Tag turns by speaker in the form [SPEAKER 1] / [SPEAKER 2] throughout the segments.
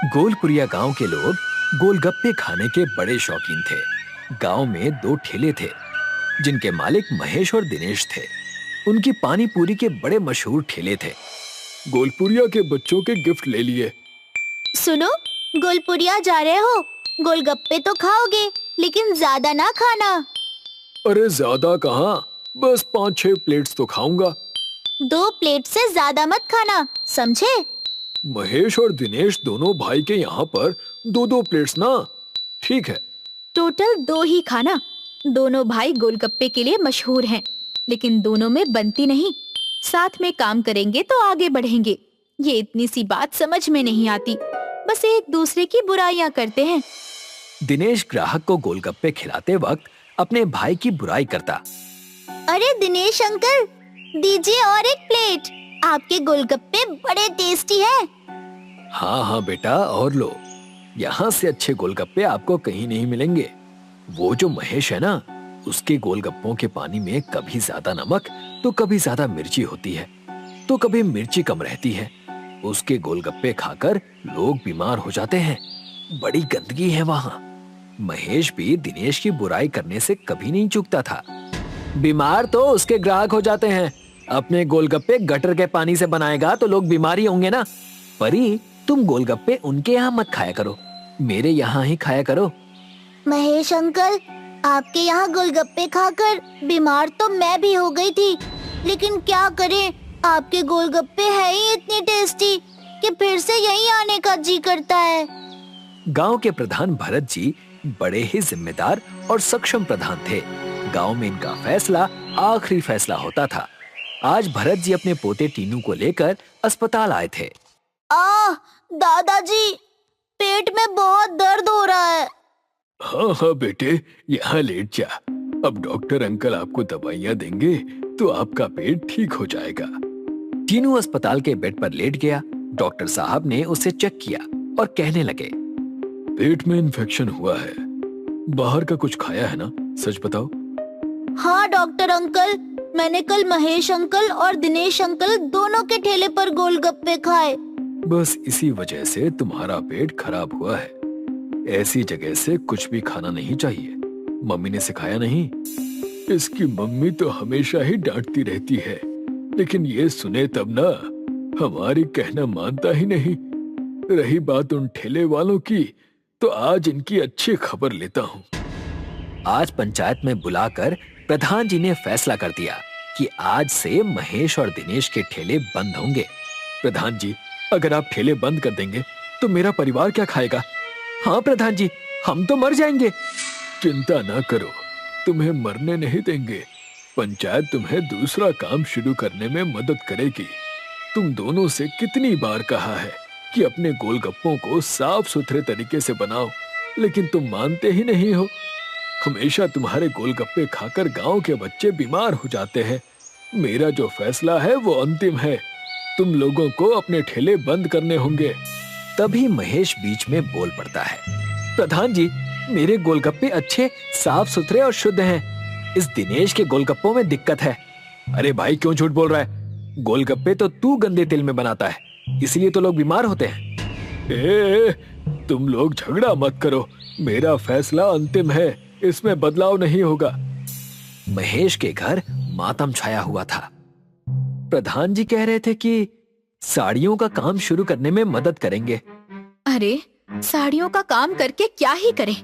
[SPEAKER 1] गोलपुरिया गांव के लोग गोलगप्पे खाने के बड़े शौकीन थे। गांव में दो ठेले थे जिनके मालिक महेश और दिनेश थे। उनकी पानी पूरी के बड़े मशहूर ठेले थे। गोलपुरिया के बच्चों के गिफ्ट ले लिए।
[SPEAKER 2] सुनो, गोलपुरिया जा रहे हो, गोलगप्पे तो खाओगे लेकिन ज्यादा ना खाना।
[SPEAKER 1] अरे ज्यादा कहाँ, बस 5-6 प्लेट्स तो खाऊंगा।
[SPEAKER 2] 2 प्लेट से ज्यादा मत खाना, समझे?
[SPEAKER 1] महेश और दिनेश दोनों भाई के यहाँ पर 2-2 प्लेट्स ना। ठीक है।
[SPEAKER 2] टोटल 2 ही खाना। दोनों भाई गोलगप्पे के लिए मशहूर हैं, लेकिन दोनों में बनती नहीं। साथ में काम करेंगे तो आगे बढ़ेंगे। ये इतनी सी बात समझ में नहीं आती, बस एक दूसरे की बुराइयां करते हैं।
[SPEAKER 1] दिनेश ग्राहक को गोलगप्पे खिलाते वक्त अपने भाई की बुराई करता।
[SPEAKER 2] अरे दिनेश अंकल, दीजिए और एक प्लेट। आपके गोलगप्पे बड़े टेस्टी हैं।
[SPEAKER 1] हाँ हाँ बेटा, और लो। यहाँ से अच्छे गोलगप्पे आपको कहीं नहीं मिलेंगे। वो जो महेश है ना, उसके गोलगप्पों के पानी में कभी ज्यादा नमक तो कभी ज्यादा मिर्ची होती है, तो कभी मिर्ची कम रहती है। उसके गोलगप्पे खाकर लोग बीमार हो जाते हैं। बड़ी गंदगी है वहाँ। महेश भी दिनेश की बुराई करने से कभी नहीं चूकता था। बीमार तो उसके ग्राहक हो जाते हैं। अपने गोलगप्पे गटर के पानी से बनाएगा तो लोग बीमार ही होंगे ना। परी, तुम गोलगप्पे उनके यहाँ मत खाया करो, मेरे यहाँ ही खाया करो।
[SPEAKER 2] महेश अंकल, आपके यहाँ गोलगप्पे खाकर बीमार तो मैं भी हो गई थी, लेकिन क्या करें, आपके गोलगप्पे है ही इतनी टेस्टी कि फिर से यहीं आने का जी करता है।
[SPEAKER 1] गांव के प्रधान भरत जी बड़े ही जिम्मेदार और सक्षम प्रधान थे। गांव में इनका फैसला आखिरी फैसला होता था। आज भरत जी अपने पोते टीनू को लेकर अस्पताल आए थे।
[SPEAKER 2] दादाजी, पेट में बहुत दर्द हो रहा है।
[SPEAKER 1] हाँ हाँ बेटे, यहाँ लेट जा। अब डॉक्टर अंकल आपको दवाइयाँ देंगे तो आपका पेट ठीक हो जाएगा। टीनू अस्पताल के बेड पर लेट गया। डॉक्टर साहब ने उसे चेक किया और कहने लगे, पेट में इन्फेक्शन हुआ है। बाहर का कुछ खाया है ना, सच बताओ।
[SPEAKER 2] हाँ डॉक्टर अंकल, मैंने कल महेश अंकल और दिनेश अंकल दोनों के ठेले पर गोलगप्पे खाए।
[SPEAKER 1] बस इसी वजह से तुम्हारा पेट खराब हुआ है। ऐसी जगह से कुछ भी खाना नहीं चाहिए। मम्मी ने सिखाया नहीं? इसकी मम्मी तो हमेशा ही डांटती रहती है, लेकिन ये सुने तब ना, हमारी कहना मानता ही नहीं। रही बात उन ठेले वालों की, तो आज इनकी अच्छी खबर लेता हूँ। आज पंचायत में बुलाकर प्रधान जी ने फैसला कर दिया कि आज से महेश और दिनेश के ठेले बंद होंगे। प्रधान जी, अगर आप ठेले बंद कर देंगे तो मेरा परिवार क्या खाएगा? हाँ प्रधान जी, हम तो मर जाएंगे। चिंता ना करो, तुम्हें मरने नहीं देंगे। पंचायत तुम्हें दूसरा काम शुरू करने में मदद करेगी। तुम दोनों से कितनी बार कहा है कि अपने गोलगप्पों को साफ सुथरे तरीके से बनाओ, लेकिन तुम मानते ही नहीं हो। हमेशा तुम्हारे गोलगप्पे खाकर गांव के बच्चे बीमार हो जाते हैं। मेरा जो फैसला है वो अंतिम है। तुम लोगों को अपने ठेले बंद करने होंगे। तभी महेश बीच में बोल पड़ता है, प्रधान जी, मेरे गोलगप्पे अच्छे, साफ सुथरे और शुद्ध हैं। इस दिनेश के गोलगप्पों में दिक्कत है। अरे भाई, क्यों झूठ बोल रहा है? गोलगप्पे तो तू गंदे तेल में बनाता है, इसलिए तो लोग बीमार होते हैं। तुम लोग झगड़ा मत करो, मेरा फैसला अंतिम है, इसमें बदलाव नहीं होगा। महेश के घर मातम छाया हुआ था। प्रधान जी कह रहे थे कि साड़ियों का काम शुरू करने में मदद करेंगे।
[SPEAKER 2] अरे, साड़ियों का काम करके क्या ही करें?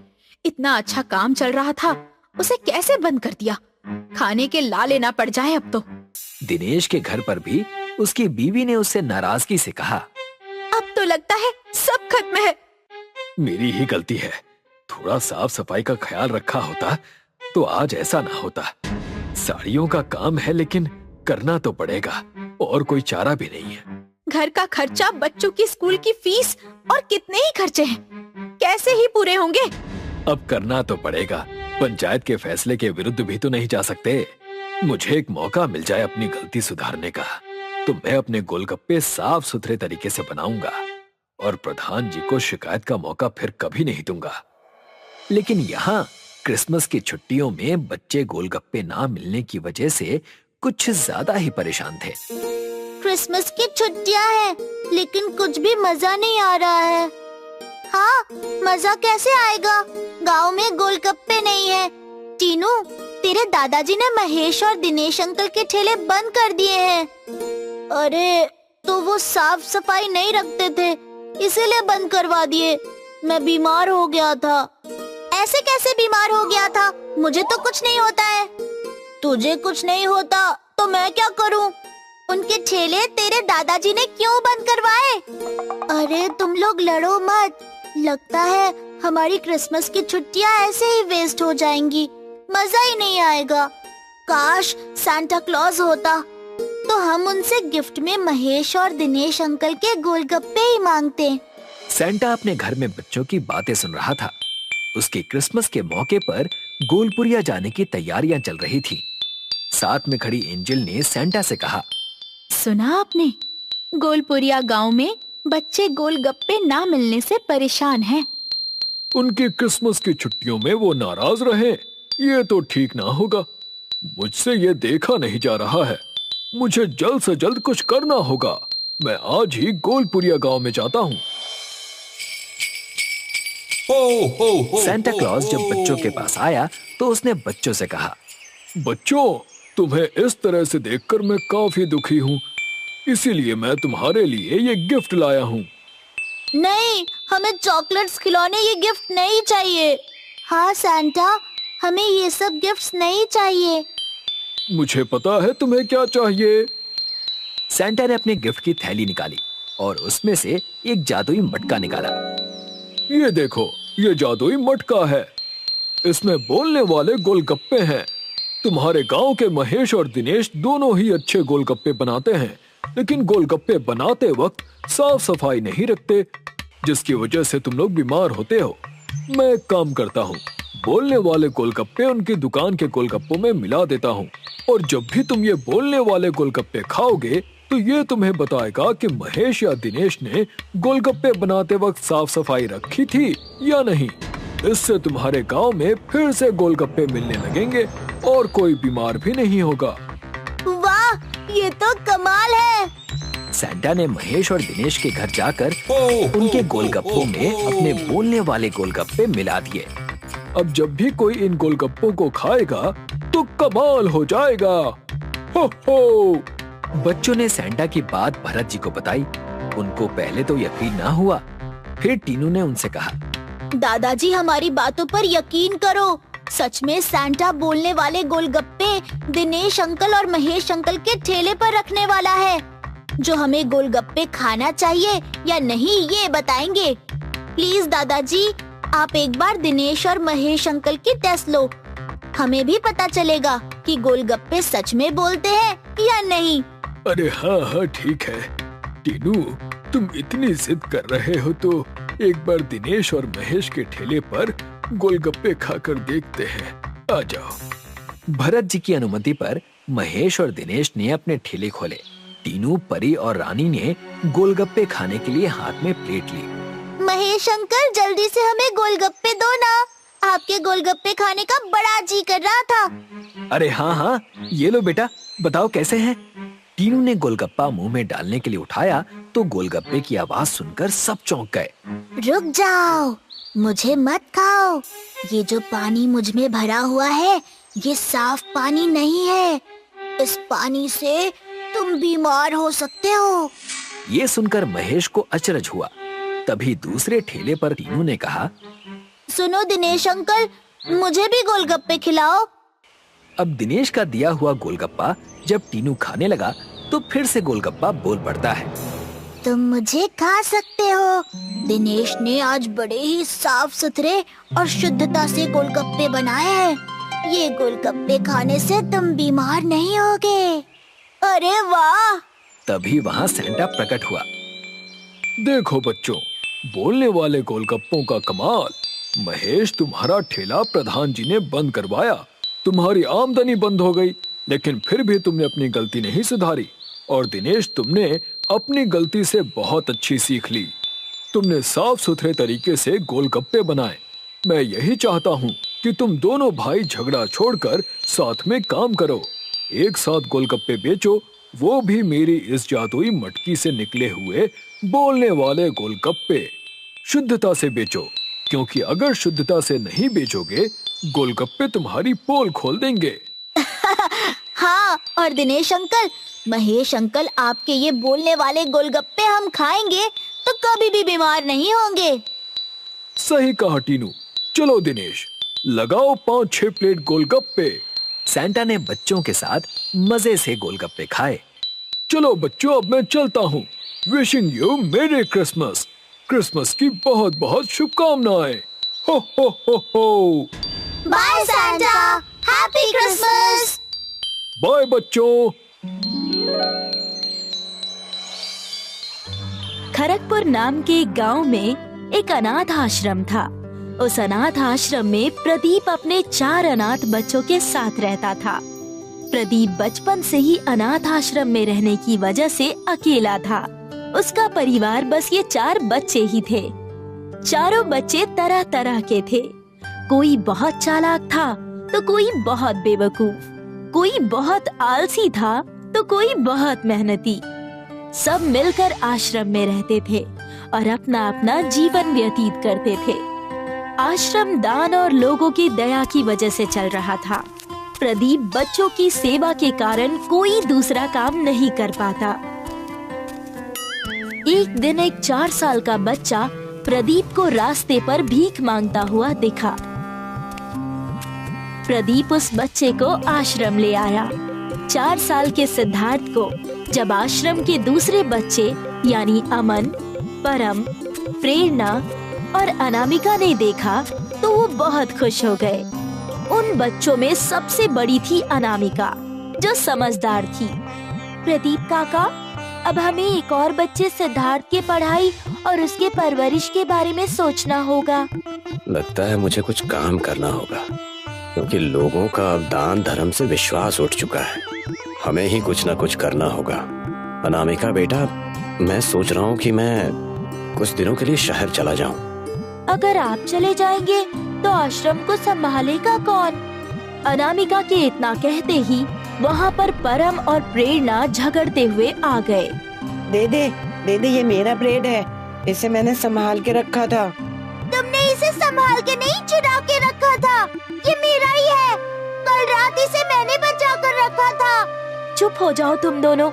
[SPEAKER 2] इतना अच्छा काम चल रहा था, उसे कैसे बंद कर दिया? खाने के लाले ना पड़ जाए अब तो।
[SPEAKER 1] दिनेश के घर पर भी उसकी बीवी ने उससे नाराजगी से कहा,
[SPEAKER 2] अब तो लगता है सब खत्म है।
[SPEAKER 1] मेरी ही गलती है। थोड़ा साफ सफाई का ख्याल रखा होता तो आज ऐसा ना होता। साड़ियों का काम है, लेकिन करना तो पड़ेगा, और कोई चारा भी नहीं है।
[SPEAKER 2] घर का खर्चा, बच्चों की स्कूल की फीस और कितने ही खर्चे हैं, कैसे ही पूरे होंगे?
[SPEAKER 1] अब करना तो पड़ेगा। पंचायत के फैसले के विरुद्ध भी तो नहीं जा सकते। मुझे एक मौका मिल जाए अपनी गलती सुधारने का, तो मैं अपने गोलगप्पे साफ सुथरे तरीके से बनाऊंगा और प्रधान जी को शिकायत का मौका फिर कभी नहीं दूंगा। लेकिन यहाँ क्रिसमस की छुट्टियों में बच्चे गोलगप्पे ना मिलने की वजह से कुछ ज्यादा ही परेशान थे।
[SPEAKER 2] क्रिसमस की छुट्टियां हैं, लेकिन कुछ भी मजा नहीं आ रहा है। हाँ, मजा कैसे आएगा? गांव में गोलगप्पे नहीं है। टीनू, तेरे दादाजी ने महेश और दिनेश अंकल के ठेले बंद कर दिए हैं। अरे, तो वो साफ सफाई नहीं रखते थे, इसीलिए बंद करवा दिए। मैं बीमार हो गया था। ऐसे कैसे बीमार हो गया था? मुझे तो कुछ नहीं होता है। तुझे कुछ नहीं होता तो मैं क्या करूं? उनके ठेले तेरे दादाजी ने क्यों बंद करवाए? अरे तुम लोग लड़ो मत। लगता है हमारी क्रिसमस की छुट्टियां ऐसे ही वेस्ट हो जाएंगी, मजा ही नहीं आएगा। काश सांता क्लॉज होता तो हम उनसे गिफ्ट में महेश और दिनेश अंकल के गोलगप्पे ही मांगते।
[SPEAKER 1] सैंटा अपने घर में बच्चों की बातें सुन रहा था। उसके क्रिसमस के मौके पर गोलपुरिया जाने की तैयारियां चल रही थी। साथ में खड़ी एंजल ने सैंटा से कहा,
[SPEAKER 2] सुना आपने? गोलपुरिया गांव में बच्चे गोलगप्पे ना मिलने से परेशान हैं।
[SPEAKER 1] उनकी क्रिसमस की छुट्टियों में वो नाराज रहे, ये तो ठीक ना होगा। मुझसे ये देखा नहीं जा रहा है। मुझे जल्द से जल्द कुछ करना होगा। मैं आज ही गोलपुरिया गांव में जाता हूँ। सैंटा क्लॉज जब बच्चों के पास आया तो उसने बच्चों से कहा, बच्चों, तुम्हें इस तरह से देखकर मैं काफी दुखी हूँ, इसीलिए मैं तुम्हारे लिए ये गिफ्ट लाया हूँ।
[SPEAKER 2] नहीं, हमें चॉकलेट्स, खिलौने, ये गिफ्ट नहीं चाहिए। हाँ सैंटा, हमें ये सब गिफ्ट्स नहीं चाहिए।
[SPEAKER 1] मुझे पता है तुम्हें क्या चाहिए। सैंटा ने अपने गिफ्ट की थैली निकाली और उसमें से एक जादुई मटका निकाला। ये देखो, ये जादुई मटका है। इसमें बोलने वाले गोलगप्पे हैं। तुम्हारे गांव के महेश और दिनेश दोनों ही अच्छे गोलगप्पे बनाते हैं, लेकिन गोलगप्पे बनाते वक्त साफ सफाई नहीं रखते, जिसकी वजह से तुम लोग बीमार होते हो। मैं एक काम करता हूँ, बोलने वाले गोलगप्पे उनकी दुकान के गोलगप्पों में मिला देता हूँ, और जब भी तुम ये बोलने वाले गोलगप्पे खाओगे तो ये तुम्हें बताएगा कि महेश या दिनेश ने गोलगप्पे बनाते वक्त साफ सफाई रखी थी या नहीं। इससे तुम्हारे गांव में फिर से गोलगप्पे मिलने लगेंगे और कोई बीमार भी नहीं होगा।
[SPEAKER 2] वाह, ये तो कमाल है।
[SPEAKER 1] सैंटा ने महेश और दिनेश के घर जाकर उनके गोलगप्पों में अपने बोलने वाले गोलगप्पे मिला दिए। अब जब भी कोई इन गोलगप्पों को खाएगा तो कमाल हो जाएगा। हो हो। बच्चों ने सैंटा की बात भरत जी को बताई। उनको पहले तो यकीन ना हुआ। फिर टीनू ने उनसे कहा,
[SPEAKER 2] दादाजी, हमारी बातों पर यकीन करो। सच में सैंटा बोलने वाले गोलगप्पे दिनेश अंकल और महेश अंकल के ठेले पर रखने वाला है। जो हमें गोलगप्पे खाना चाहिए या नहीं ये बताएंगे। प्लीज दादाजी, आप एक बार दिनेश और महेश अंकल की टेस्ट लो। हमें भी पता चलेगा कि गोलगप्पे सच में बोलते हैं या नहीं।
[SPEAKER 1] अरे हाँ हाँ, ठीक है। टीनू, तुम इतनी जिद कर रहे हो तो एक बार दिनेश और महेश के ठेले पर गोलगप्पे खाकर देखते हैं। आ जाओ। भरत जी की अनुमति पर महेश और दिनेश ने अपने ठेले खोले। टीनू, परी और रानी ने गोलगप्पे खाने के लिए हाथ में प्लेट ली।
[SPEAKER 2] महेश अंकल, जल्दी से हमें गोलगप्पे दो ना। आपके गोलगप्पे खाने का बड़ा जी कर रहा था।
[SPEAKER 1] अरे हाँ हाँ, ये लो बेटा, बताओ कैसे हैं? टीनू ने गोलगप्पा मुंह में डालने के लिए उठाया तो गोलगप्पे की आवाज सुनकर सब चौंक गए।
[SPEAKER 2] रुक जाओ, मुझे मत खाओ। ये जो पानी मुझ में भरा हुआ है, ये साफ पानी नहीं है। इस पानी से तुम बीमार हो सकते हो।
[SPEAKER 1] ये सुनकर महेश को अचरज हुआ। तभी दूसरे ठेले पर टीनू ने कहा,
[SPEAKER 2] सुनो दिनेश अंकल, मुझे भी गोलगप्पे खिलाओ।
[SPEAKER 1] अब दिनेश का दिया हुआ गोलगप्पा जब टीनू खाने लगा तो फिर से गोलगप्पा बोल पड़ता है,
[SPEAKER 2] तुम मुझे खा सकते हो। दिनेश ने आज बड़े ही साफ सुथरे और शुद्धता से गोलगप्पे बनाए हैं। ये गोलगप्पे खाने से तुम बीमार नहीं होगे। अरे वाह!
[SPEAKER 1] तभी वहाँ सैंटा प्रकट हुआ। देखो बच्चों, बोलने वाले गोलगप्पों का कमाल। महेश, तुम्हारा ठेला प्रधान जी ने बंद करवाया। तुम्हारी आमदनी बंद हो गई, लेकिन फिर भी तुमने अपनी गलती नहीं सुधारी। और दिनेश, तुमने अपनी गलती से बहुत अच्छी सीख ली। तुमने साफ सुथरे तरीके से गोलगप्पे बनाए। मैं यही चाहता हूँ कि तुम दोनों भाई झगड़ा छोड़कर साथ में काम करो। एक साथ गोलगप्पे बेचो, वो भी मेरी इस जादुई मटकी से निकले हुए बोलने वाले गोलगप्पे। शुद्धता से बेचो, क्योंकि अगर शुद्धता से नहीं बेचोगे गोलगप्पे तुम्हारी पोल खोल देंगे।
[SPEAKER 2] हाँ, और दिनेश अंकल, महेश अंकल, आपके ये बोलने वाले गोलगप्पे हम खाएंगे तो कभी भी बीमार नहीं होंगे।
[SPEAKER 1] सही कहा टीनू। चलो दिनेश, लगाओ 5-6 प्लेट गोलगप्पे।
[SPEAKER 3] सैंटा ने बच्चों के साथ मजे से गोलगप्पे खाए।
[SPEAKER 1] चलो बच्चों, अब मैं चलता हूँ। Wishing you merry Christmas. Christmas की बहुत बहुत शुभकामनाएं। Ho ho ho ho.
[SPEAKER 2] Bye Santa, happy Christmas.
[SPEAKER 1] Bye बच्चों।
[SPEAKER 4] खरगपुर नाम के एक गांव में एक अनाथ आश्रम था। उस अनाथ आश्रम में प्रदीप अपने 4 अनाथ बच्चों के साथ रहता था। प्रदीप बचपन से ही अनाथ आश्रम में रहने की वजह से अकेला था। उसका परिवार बस ये 4 बच्चे ही थे। चारों बच्चे तरह तरह के थे। कोई बहुत चालाक था तो कोई बहुत बेवकूफ, कोई बहुत आलसी था तो कोई बहुत मेहनती। सब मिलकर आश्रम में रहते थे और अपना अपना जीवन व्यतीत करते थे। आश्रम दान और लोगों की दया की वजह से चल रहा था। प्रदीप बच्चों की सेवा के कारण कोई दूसरा काम नहीं कर पाता। एक दिन एक 4 साल का बच्चा प्रदीप को रास्ते पर भीख मांगता हुआ दिखा। प्रदीप उस बच्चे को आश्रम ले आया। 4 साल के सिद्धार्थ को जब आश्रम के दूसरे बच्चे यानी अमन, परम, प्रेरणा और अनामिका ने देखा तो वो बहुत खुश हो गए। उन बच्चों में सबसे बड़ी थी अनामिका, जो समझदार थी। प्रदीप काका, अब हमें एक और बच्चे सिद्धार्थ के पढ़ाई और उसके परवरिश के बारे में सोचना होगा।
[SPEAKER 5] लगता है मुझे कुछ काम करना होगा, क्योंकि लोगों का अब दान धर्म से विश्वास उठ चुका है। हमें ही कुछ न कुछ करना होगा। अनामिका बेटा, मैं सोच रहा हूँ कि मैं कुछ दिनों के लिए शहर चला जाऊँ।
[SPEAKER 4] अगर आप चले जाएंगे तो आश्रम को संभालेगा कौन? अनामिका के इतना कहते ही वहाँ पर परम और प्रेरणा झगड़ते हुए आ गए।
[SPEAKER 6] दे दे, ये मेरा ब्रेड है, इसे मैंने संभाल के रखा था।
[SPEAKER 2] तुमने इसे संभाल के नहीं, चुरा के रखा था। ये मेरा ही है। कल रात इसे मैंने बचा कर रखा था।
[SPEAKER 4] चुप हो जाओ तुम दोनों।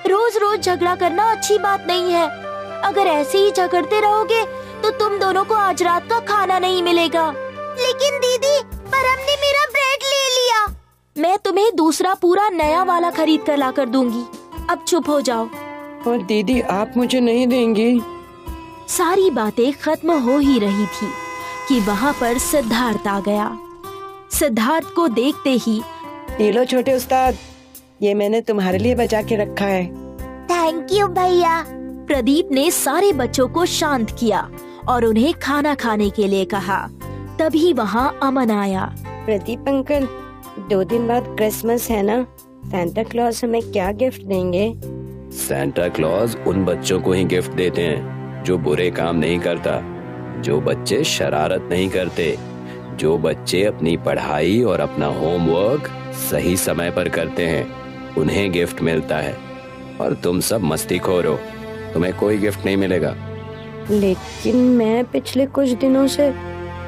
[SPEAKER 4] रोज रोज झगड़ा करना अच्छी बात नहीं है। अगर ऐसे ही झगड़ते रहोगे तो तुम दोनों को आज रात का खाना नहीं मिलेगा।
[SPEAKER 2] लेकिन दीदी, परम ने मेरा ब्रेड ले लिया।
[SPEAKER 4] मैं तुम्हें दूसरा पूरा नया वाला खरीद कर ला कर दूंगी। अब चुप हो जाओ।
[SPEAKER 6] और दीदी, आप मुझे नहीं देंगी?
[SPEAKER 4] सारी बातें खत्म हो ही रही थी कि वहाँ पर सिद्धार्थ आ गया। सिद्धार्थ को देखते ही,
[SPEAKER 6] ये लो छोटे उस्ताद, ये मैंने तुम्हारे लिए बचा के रखा है।
[SPEAKER 2] थैंक यू भैया।
[SPEAKER 4] प्रदीप ने सारे बच्चों को शांत किया और उन्हें खाना खाने के लिए कहा। तभी वहाँ अमन आया।
[SPEAKER 6] प्रदीप अंकल, 2 दिन बाद क्रिसमस है ना, सैंटा क्लॉज हमें क्या गिफ्ट देंगे?
[SPEAKER 5] सैंटा क्लॉज उन बच्चों को ही गिफ्ट देते हैं जो बुरे काम नहीं करता, जो बच्चे शरारत नहीं करते, जो बच्चे अपनी पढ़ाई और अपना होमवर्क सही समय पर करते हैं, उन्हें गिफ्ट मिलता है। और तुम सब मस्तीखोर हो, तुम्हें कोई गिफ्ट नहीं मिलेगा।
[SPEAKER 6] लेकिन मैं पिछले कुछ दिनों से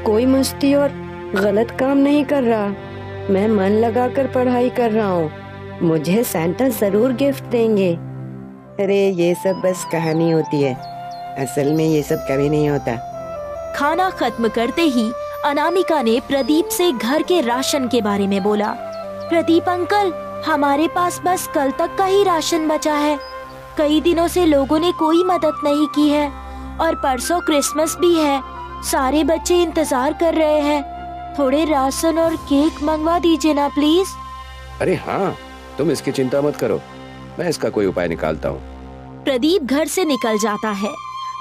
[SPEAKER 6] कोई मस्ती और गलत काम नहीं कर रहा। मैं मन लगाकर पढ़ाई कर रहा हूँ। मुझे सैंटा जरूर गिफ्ट देंगे। अरे ये सब बस कहानी होती है, असल में ये सब कभी नहीं होता।
[SPEAKER 4] खाना खत्म करते ही अनामिका ने प्रदीप से घर के राशन के बारे में बोला। प्रदीप अंकल, हमारे पास बस कल तक का ही राशन बचा है। कई दिनों से लोगों ने कोई मदद नहीं की है और परसों क्रिसमस भी है। सारे बच्चे इंतजार कर रहे हैं। थोड़े राशन और केक मंगवा दीजिए ना प्लीज।
[SPEAKER 5] अरे हाँ, तुम इसकी चिंता मत करो, मैं इसका कोई उपाय निकालता हूँ।
[SPEAKER 4] प्रदीप घर से निकल जाता है।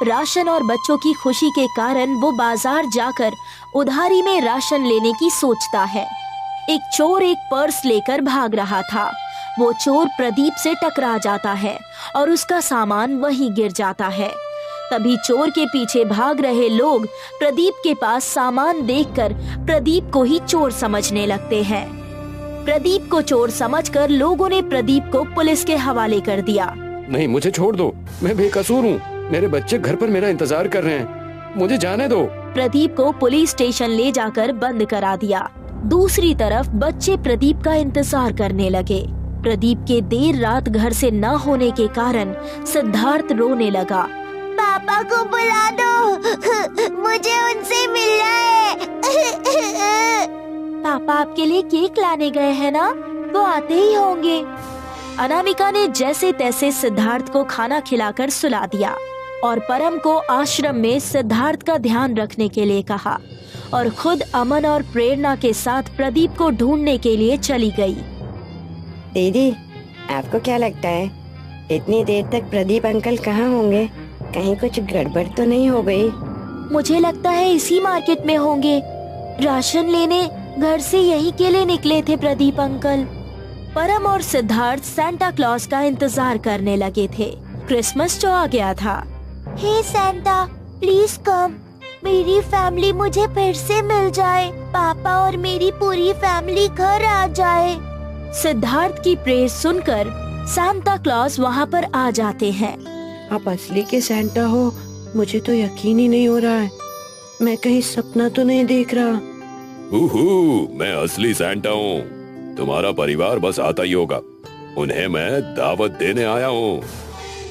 [SPEAKER 4] राशन और बच्चों की खुशी के कारण वो बाजार जाकर उधारी में राशन लेने की सोचता है। एक चोर एक पर्स लेकर भाग रहा था। वो चोर प्रदीप से टकरा जाता है और उसका सामान वहीं गिर जाता है। तभी चोर के पीछे भाग रहे लोग प्रदीप के पास सामान देखकर प्रदीप को ही चोर समझने लगते हैं। प्रदीप को चोर समझकर लोगों ने प्रदीप को पुलिस के हवाले कर दिया।
[SPEAKER 5] नहीं, मुझे छोड़ दो, मैं बेकसूर हूँ। मेरे बच्चे घर पर मेरा इंतजार कर रहे हैं। मुझे जाने दो।
[SPEAKER 4] प्रदीप को पुलिस स्टेशन ले जाकर बंद करा दिया। दूसरी तरफ बच्चे प्रदीप का इंतजार करने लगे। प्रदीप के देर रात घर से न होने के कारण सिद्धार्थ रोने लगा।
[SPEAKER 7] पापा को बुला दो, मुझे उनसे मिलना है।
[SPEAKER 4] पापा आपके लिए केक लाने गए हैं ना, वो आते ही होंगे। अनामिका ने जैसे तैसे सिद्धार्थ को खाना खिलाकर सुला दिया और परम को आश्रम में सिद्धार्थ का ध्यान रखने के लिए कहा और खुद अमन और प्रेरणा के साथ प्रदीप को ढूंढने के लिए चली गई।
[SPEAKER 6] दीदी, आपको क्या लगता है इतनी देर तक प्रदीप अंकल कहाँ होंगे? कहीं कुछ गड़बड़ तो नहीं हो गई?
[SPEAKER 4] मुझे लगता है इसी मार्केट में होंगे। राशन लेने घर से यही के लिए निकले थे प्रदीप अंकल। परम और सिद्धार्थ सांता क्लॉज का इंतजार करने लगे थे। क्रिसमस जो आ गया था।
[SPEAKER 7] हे सैंटा, प्लीज कम, मेरी फैमिली मुझे फिर से मिल जाए। पापा और मेरी पूरी फैमिली घर आ जाए।
[SPEAKER 4] सिद्धार्थ की प्रेयर सुनकर सांता क्लॉज वहाँ पर आ जाते हैं।
[SPEAKER 6] आप असली के सैंटा हो? मुझे तो यकीन ही नहीं हो रहा है। मैं कहीं सपना तो नहीं देख रहा।
[SPEAKER 5] मैं असली सैंटा हूँ। तुम्हारा परिवार बस आता ही होगा। उन्हें मैं दावत देने आया हूँ।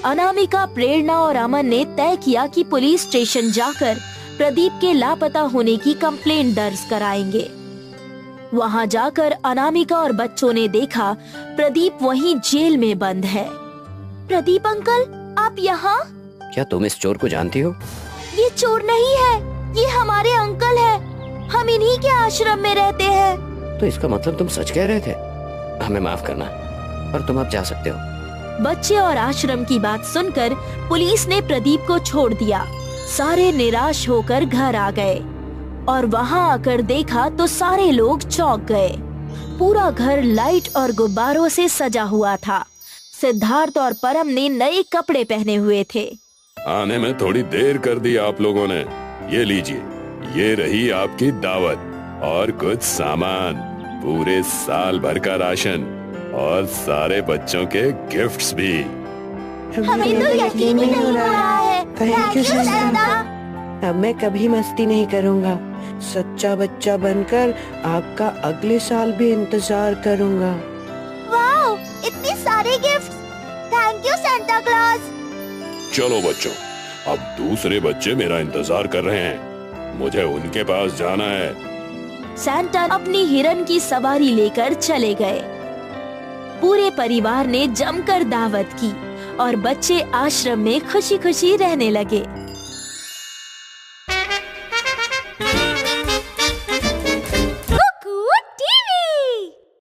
[SPEAKER 4] अनामिका, प्रेरणा और अमन ने तय किया कि पुलिस स्टेशन जाकर प्रदीप के लापता होने की कंप्लेंट दर्ज कराएंगे। वहां जाकर अनामिका और बच्चों ने देखा प्रदीप वहीं जेल में बंद है।
[SPEAKER 7] प्रदीप अंकल, आप यहाँ?
[SPEAKER 5] क्या तुम इस चोर को जानती हो?
[SPEAKER 7] ये चोर नहीं है, ये हमारे अंकल है। हम इन्हीं के आश्रम में रहते हैं।
[SPEAKER 5] तो इसका मतलब तुम सच कह रहे थे। हमें माफ करना और तुम अब जा सकते हो।
[SPEAKER 4] बच्चे और आश्रम की बात सुनकर पुलिस ने प्रदीप को छोड़ दिया। सारे निराश होकर घर आ गए और वहां आकर देखा तो सारे लोग चौंक गए। पूरा घर लाइट और गुब्बारों से सजा हुआ था। सिद्धार्थ और परम ने नए कपड़े पहने हुए थे।
[SPEAKER 5] आने में थोड़ी देर कर दी आप लोगों ने। ये लीजिए, ये रही आपकी दावत और कुछ सामान, पूरे साल भर का राशन और सारे बच्चों के गिफ्ट्स भी।
[SPEAKER 7] हमें तो यकीन ही नहीं हो रहा है।
[SPEAKER 6] Thank you
[SPEAKER 7] Santa.
[SPEAKER 6] अब मैं कभी मस्ती नहीं करूँगा। सच्चा बच्चा बनकर आपका अगले साल भी इंतजार करूँगा।
[SPEAKER 7] वाओ, इतने सारे gifts. Thank you Santa clause.
[SPEAKER 5] चलो बच्चों, अब दूसरे बच्चे मेरा इंतजार कर रहे हैं। मुझे उनके पास जाना है।
[SPEAKER 4] सैंटा अपनी हिरन की सवारी लेकर चले गए। पूरे परिवार ने जमकर दावत की और बच्चे आश्रम में खुशी खुशी रहने लगे।